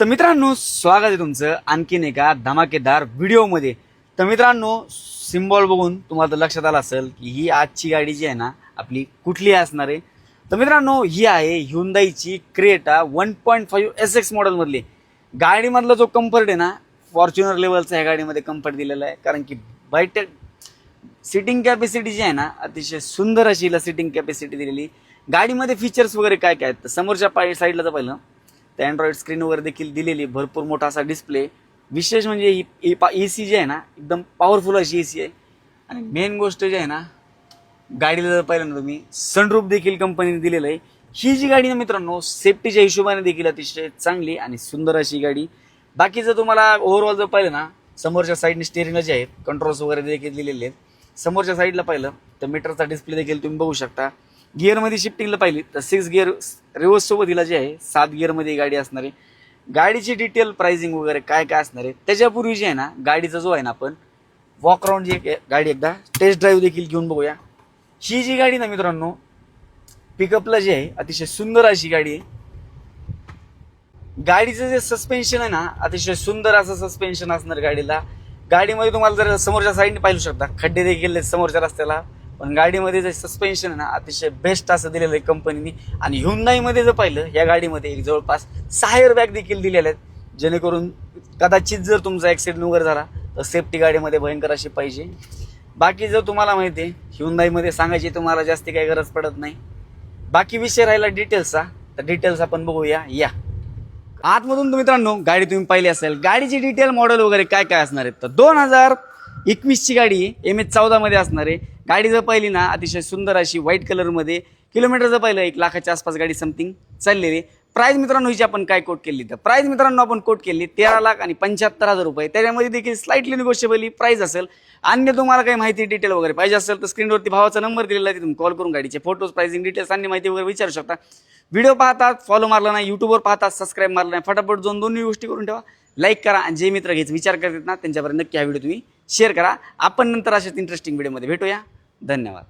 तर मित्रांनो स्वागत आहे तुमचं आणखीन एका धमाकेदार व्हिडिओमध्ये। तर मित्रांनो सिम्बॉल बघून तुम्हाला तर लक्षात आलं असेल की ही आजची गाडी जी आहे ना आपली कुठली असणार आहे। तर मित्रांनो ही आहे ह्युंदाईची क्रेटा 1.5 SX मॉडेलमधली। गाडीमधला जो कम्फर्ट आहे ना फॉर्च्युनर लेवलचा ह्या गाडीमध्ये कम्फर्ट दिलेला आहे, कारण की बायटेक सिटिंग कॅपॅसिटी जी आहे ना अतिशय सुंदर अशी हिला सिटिंग कॅपॅसिटी दिलेली। गाडीमध्ये फीचर्स वगैरे काय काय आहेत तर समोरच्या साईडला जर पाहिलं तर अँड्रॉइड स्क्रीन वगैरे देखील दिलेली, भरपूर मोठा असा डिस्प्ले। विशेष म्हणजे AC जी आहे ना एकदम पॉवरफुल अशी AC आहे। आणि मेन गोष्ट जी आहे ना गाडीला जर पाहिलं ना तुम्ही सनरूफ देखील कंपनीने दिलेलं आहे। ही जी गाडी ना मित्रांनो सेफ्टीच्या हिशोबाने देखील अतिशय चांगली आणि सुंदर अशी गाडी। बाकी जर तुम्हाला ओव्हरऑल जर पाहिलं ना समोरच्या साईडने स्टेअरिंगला जे आहेत कंट्रोल्स वगैरे देखील दिलेले आहेत। समोरच्या साईडला पाहिलं तर मीटरचा डिस्प्ले देखील तुम्ही बघू शकता। गिअरमध्ये शिफ्टिंगला पाहिली तर 6 गिअर रिव्हर्स सोबत हिला जे आहे 7 गिअरमध्ये गाडी असणार आहे। गाडीची डिटेल प्राइसिंग वगैरे काय काय असणार आहे त्याच्यापूर्वी जे आहे ना गाडीचा जो आहे ना आपण वॉक राऊंड जी गाडी एकदा टेस्ट ड्राईव्ह देखील घेऊन बघूया। ही जी गाडी ना मित्रांनो पिकअपला जी आहे अतिशय सुंदर अशी गाडी आहे। गाडीचं जे सस्पेन्शन आहे ना अतिशय सुंदर असं सस्पेन्शन असणार गाडीला। गाडीमध्ये तुम्हाला जर समोरच्या साईडने पाहिलं शकता खड्डे देखील समोरच्या रस्त्याला, पण गाडीमध्ये जे सस्पेन्शन आहे ना अतिशय बेस्ट असं दिलेलं आहे कंपनीने। आणि ह्युंदाईमध्ये जर पाहिलं या गाडीमध्ये एक जवळपास 6 एअरबॅग देखील दिलेले आहेत, जेणेकरून कदाचित जर तुमचा ॲक्सिडेंट वगैरे झाला तर सेफ्टी गाडीमध्ये भयंकर अशी पाहिजे। बाकी जर तुम्हाला माहिती आहे ह्युंदाईमध्ये सांगायची तुम्हाला जास्त काही गरज पडत नाही। बाकी विषय राहिला डिटेल्सचा, तर डिटेल्स आपण बघूया या आतमधून। मित्रांनो गाडी तुम्ही पाहिली असेल, गाडीची डिटेल मॉडेल वगैरे काय काय असणार आहेत तर 2021ची गाडी MH14 मध्ये असणार आहे। गाडी जर पाहिली ना अतिशय सुंदर अशी व्हाईट कलरमध्ये, किलोमीटर जर पाहिलं 1 लाखाच्या आसपास गाडी समथिंग चाललेली। प्राइस मित्रांनो हिची आपण काय कोट केली तर प्राइस मित्रांनो आपण कोट केली 13,75,000 रुपये। त्याच्यामध्ये देखील स्लाइटली निगोशिएबल प्राइस असेल। अन्य तुम्हाला काही माहिती डिटेल वगैरे पाहिजे असेल तर स्क्रीनवरती भावाचा नंबर दिलेला आहे, तुम्ही कॉल करून गाडीचे फोटोज प्राइसिंग डिटेल्स आणि माहिती वगैरे विचारू शकता। व्हिडिओ पाहतात फॉलो मारला नाही, युट्यूबवर पाहतात सबस्क्राईब मारला नाही, फटाफट जाऊन दोन्ही गोष्टी करून ठेवा। लाईक करा आणि जे मित्र घ्यायचे विचार करतात ना त्यांच्यापर्यंत नक्की हा व्हिडिओ तुम्ही शेअर करा। आपण नंतर अशाच इंटरेस्टिंग व्हिडिओमध्ये भेटूया। धन्यवाद।